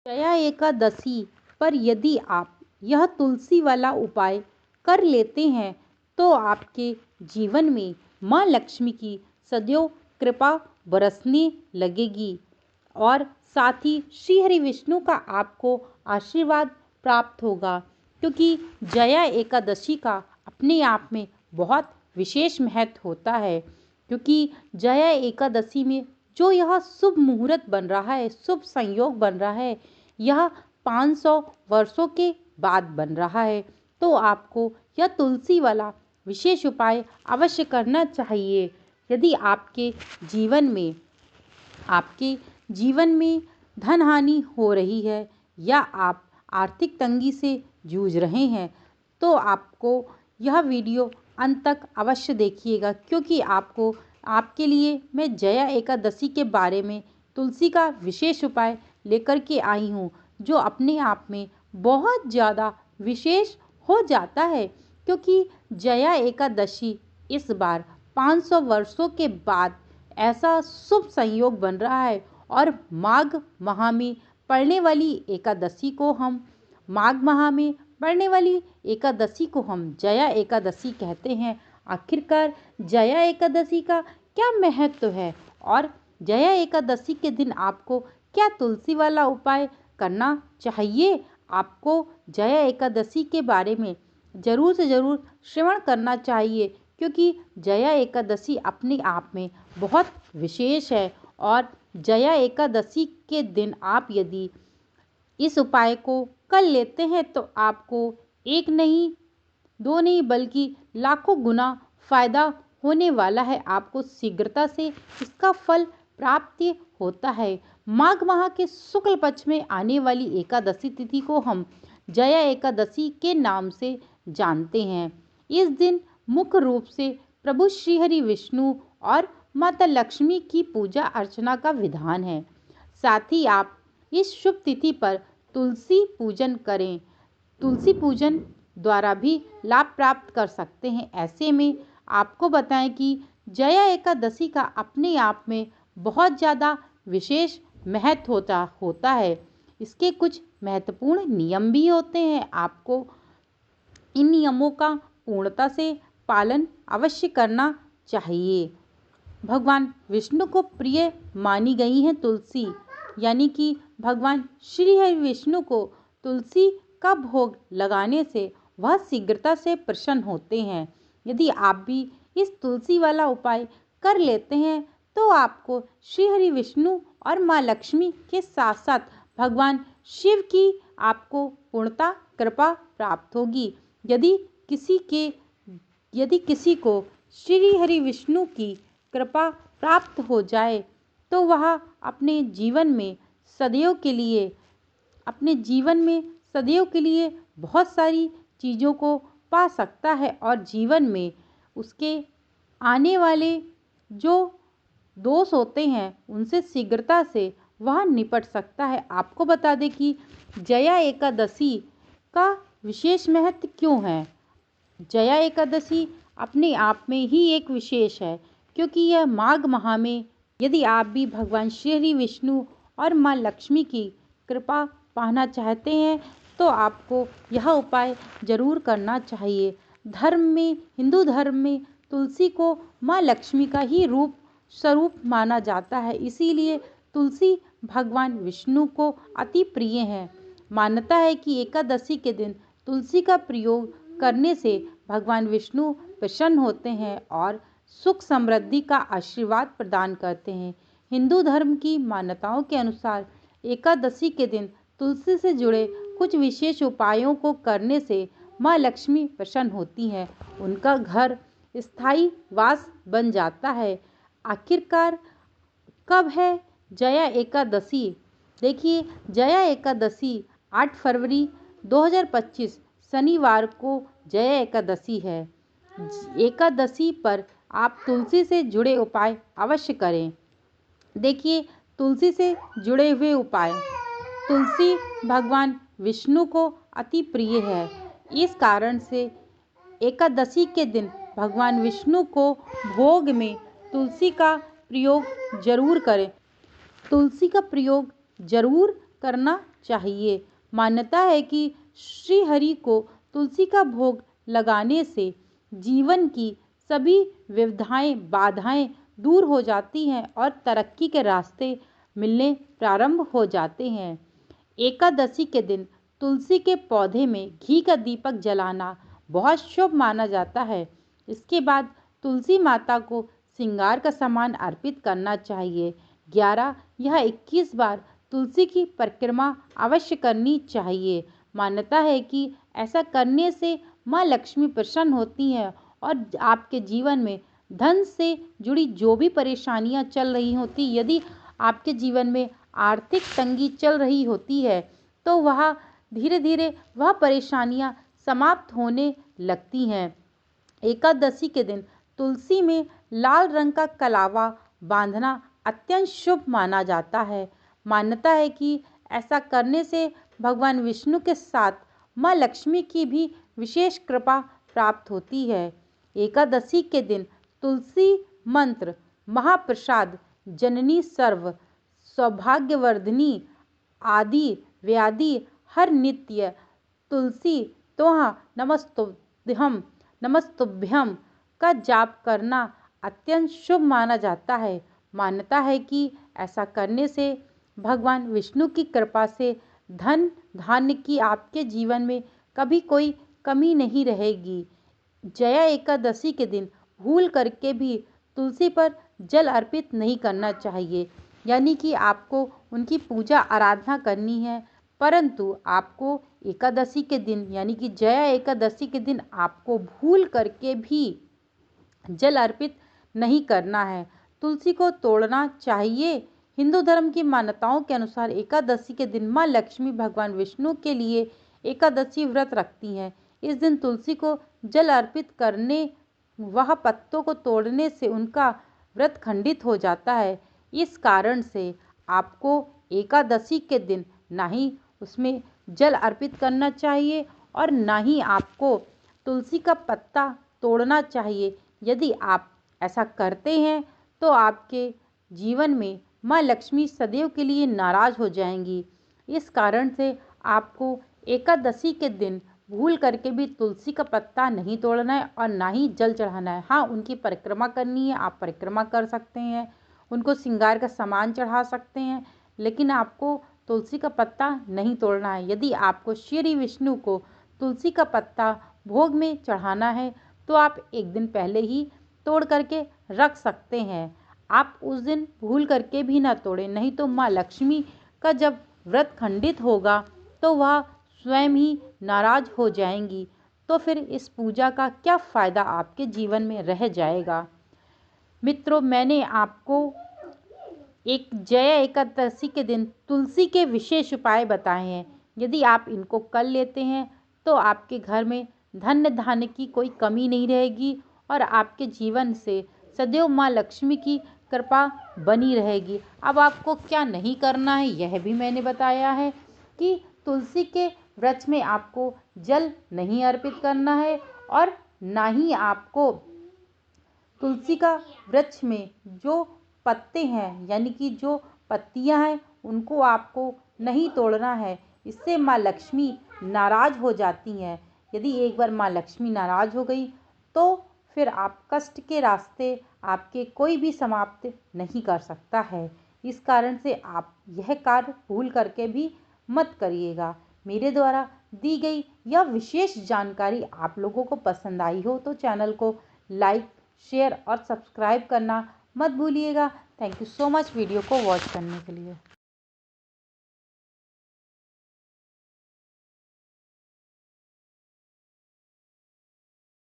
जया एकादशी पर यदि आप यह तुलसी वाला उपाय कर लेते हैं तो आपके जीवन में माँ लक्ष्मी की सदैव कृपा बरसने लगेगी और साथ ही श्री हरि विष्णु का आपको आशीर्वाद प्राप्त होगा, क्योंकि जया एकादशी का अपने आप में बहुत विशेष महत्व होता है। क्योंकि जया एकादशी में जो यह शुभ मुहूर्त बन रहा है, शुभ संयोग बन रहा है, यह 500 वर्षों के बाद बन रहा है। तो आपको यह तुलसी वाला विशेष उपाय अवश्य करना चाहिए। यदि आपके जीवन में धन हानि हो रही है या आप आर्थिक तंगी से जूझ रहे हैं तो आपको यह वीडियो अंत तक अवश्य देखिएगा, क्योंकि आपके लिए मैं जया एकादशी के बारे में तुलसी का विशेष उपाय लेकर के आई हूँ, जो अपने आप में बहुत ज़्यादा विशेष हो जाता है। क्योंकि जया एकादशी इस बार 500 वर्षों के बाद ऐसा शुभ संयोग बन रहा है और माघ माह में पड़ने वाली एकादशी को हम जया एकादशी कहते हैं। आखिरकार जया एकादशी का क्या महत्व है और जया एकादशी के दिन आपको क्या तुलसी वाला उपाय करना चाहिए, आपको जया एकादशी के बारे में ज़रूर से ज़रूर श्रवण करना चाहिए, क्योंकि जया एकादशी अपने आप में बहुत विशेष है। और जया एकादशी के दिन आप यदि इस उपाय को कर लेते हैं तो आपको एक नहीं, दो नहीं, बल्कि लाखों गुना फायदा होने वाला है। आपको शीघ्रता से इसका फल प्राप्त होता है। माघ माह के शुक्ल पक्ष में आने वाली एकादशी तिथि को हम जया एकादशी के नाम से जानते हैं। इस दिन मुख्य रूप से प्रभु श्री हरि विष्णु और माता लक्ष्मी की पूजा अर्चना का विधान है। साथ ही आप इस शुभ तिथि पर तुलसी पूजन करें। तुलसी पूजन द्वारा भी लाभ प्राप्त कर सकते हैं। ऐसे में आपको बताएं कि जया एकादशी का अपने आप में बहुत ज़्यादा विशेष महत्व होता है। इसके कुछ महत्वपूर्ण नियम भी होते हैं। आपको इन नियमों का पूर्णता से पालन अवश्य करना चाहिए। भगवान विष्णु को प्रिय मानी गई है तुलसी, यानी कि भगवान श्री हरि विष्णु को तुलसी का भोग लगाने से वह शीघ्रता से प्रसन्न होते हैं। यदि आप भी इस तुलसी वाला उपाय कर लेते हैं तो आपको श्री हरि विष्णु और माँ लक्ष्मी के साथ साथ भगवान शिव की आपको पूर्णता कृपा प्राप्त होगी। यदि किसी को श्री हरि विष्णु की कृपा प्राप्त हो जाए तो वह अपने जीवन में सदैव के लिए बहुत सारी चीज़ों को पा सकता है और जीवन में उसके आने वाले जो दोष होते हैं उनसे शीघ्रता से वह निपट सकता है। आपको बता दें कि जया एकादशी का विशेष महत्व क्यों है। जया एकादशी अपने आप में ही एक विशेष है, क्योंकि यह माघ माह में यदि आप भी भगवान श्री हरि विष्णु और माँ लक्ष्मी की कृपा पाना चाहते हैं तो आपको यह उपाय ज़रूर करना चाहिए। हिंदू धर्म में तुलसी को माँ लक्ष्मी का ही स्वरूप माना जाता है, इसीलिए तुलसी भगवान विष्णु को अति प्रिय है। मान्यता है कि एकादशी के दिन तुलसी का प्रयोग करने से भगवान विष्णु प्रसन्न होते हैं और सुख समृद्धि का आशीर्वाद प्रदान करते हैं। हिंदू धर्म की मान्यताओं के अनुसार एकादशी के दिन तुलसी से जुड़े कुछ विशेष उपायों को करने से माँ लक्ष्मी प्रसन्न होती हैं, उनका घर स्थायी वास बन जाता है। आखिरकार कब है जया एकादशी? देखिए, जया एकादशी 8 फरवरी 2025 शनिवार को जया एकादशी है। एकादशी पर आप तुलसी से जुड़े उपाय अवश्य करें। देखिए, तुलसी से जुड़े हुए उपाय। तुलसी भगवान विष्णु को अति प्रिय है, इस कारण से एकादशी के दिन भगवान विष्णु को भोग में तुलसी का प्रयोग जरूर करें। तुलसी का प्रयोग जरूर करना चाहिए। मान्यता है कि श्री हरि को तुलसी का भोग लगाने से जीवन की सभी विविधाएं बाधाएं दूर हो जाती हैं और तरक्की के रास्ते मिलने प्रारंभ हो जाते हैं। एकादशी के दिन तुलसी के पौधे में घी का दीपक जलाना बहुत शुभ माना जाता है। इसके बाद तुलसी माता को श्रृंगार का सामान अर्पित करना चाहिए। 11 या 21 बार तुलसी की परिक्रमा अवश्य करनी चाहिए। मान्यता है कि ऐसा करने से माँ लक्ष्मी प्रसन्न होती हैं और आपके जीवन में धन से जुड़ी जो भी परेशानियाँ चल रही होती, यदि आपके जीवन में आर्थिक तंगी चल रही होती है तो वह धीरे धीरे वह परेशानियाँ समाप्त होने लगती हैं। एकादशी के दिन तुलसी में लाल रंग का कलावा बांधना अत्यंत शुभ माना जाता है। मान्यता है कि ऐसा करने से भगवान विष्णु के साथ माँ लक्ष्मी की भी विशेष कृपा प्राप्त होती है। एकादशी के दिन तुलसी मंत्र, महाप्रसाद, जननी सर्व, सौभाग्यवर्धिनी आदि व्याधि हर नित्य, तुलसी तोहा नमस्तुभ्यम का जाप करना अत्यंत शुभ माना जाता है। मान्यता है कि ऐसा करने से भगवान विष्णु की कृपा से धन धान्य की आपके जीवन में कभी कोई कमी नहीं रहेगी। जया एकादशी के दिन भूल करके भी तुलसी पर जल अर्पित नहीं करना चाहिए, यानी कि आपको उनकी पूजा आराधना करनी है, परंतु आपको एकादशी के दिन यानी कि जया एकादशी के दिन आपको भूल करके भी जल अर्पित नहीं करना है। तुलसी को तोड़ना चाहिए। हिंदू धर्म की मान्यताओं के अनुसार एकादशी के दिन माँ लक्ष्मी भगवान विष्णु के लिए एकादशी व्रत रखती हैं। इस दिन तुलसी को जल अर्पित करने वह पत्तों को तोड़ने से उनका व्रत खंडित हो जाता है। इस कारण से आपको एकादशी के दिन ना ही उसमें जल अर्पित करना चाहिए और ना ही आपको तुलसी का पत्ता तोड़ना चाहिए। यदि आप ऐसा करते हैं तो आपके जीवन में माँ लक्ष्मी सदैव के लिए नाराज हो जाएंगी। इस कारण से आपको एकादशी के दिन भूल करके भी तुलसी का पत्ता नहीं तोड़ना है और ना ही जल चढ़ाना है। हाँ, उनकी परिक्रमा करनी है, आप परिक्रमा कर सकते हैं, उनको श्रृंगार का सामान चढ़ा सकते हैं, लेकिन आपको तुलसी का पत्ता नहीं तोड़ना है। यदि आपको श्री विष्णु को तुलसी का पत्ता भोग में चढ़ाना है तो आप एक दिन पहले ही तोड़ करके रख सकते हैं। आप उस दिन भूल करके भी ना तोड़ें, नहीं तो माँ लक्ष्मी का जब व्रत खंडित होगा तो वह स्वयं ही नाराज हो जाएंगी। तो फिर इस पूजा का क्या फ़ायदा आपके जीवन में रह जाएगा। मित्रों, मैंने आपको एक जया एकादशी के दिन तुलसी के विशेष उपाय बताए हैं। यदि आप इनको कर लेते हैं तो आपके घर में धन धान्य की कोई कमी नहीं रहेगी और आपके जीवन से सदैव माँ लक्ष्मी की कृपा बनी रहेगी। अब आपको क्या नहीं करना है यह भी मैंने बताया है कि तुलसी के वृक्ष में आपको जल नहीं अर्पित करना है और ना ही आपको तुलसी का वृक्ष में जो पत्ते हैं यानी कि जो पत्तियां हैं उनको आपको नहीं तोड़ना है। इससे माँ लक्ष्मी नाराज हो जाती हैं। यदि एक बार माँ लक्ष्मी नाराज हो गई तो फिर आप कष्ट के रास्ते आपके कोई भी समाप्त नहीं कर सकता है। इस कारण से आप यह कार्य भूल करके भी मत करिएगा। मेरे द्वारा दी गई यह विशेष जानकारी आप लोगों को पसंद आई हो तो चैनल को लाइक, शेयर और सब्सक्राइब करना मत भूलिएगा। Thank you so much video को वॉच करने के लिए।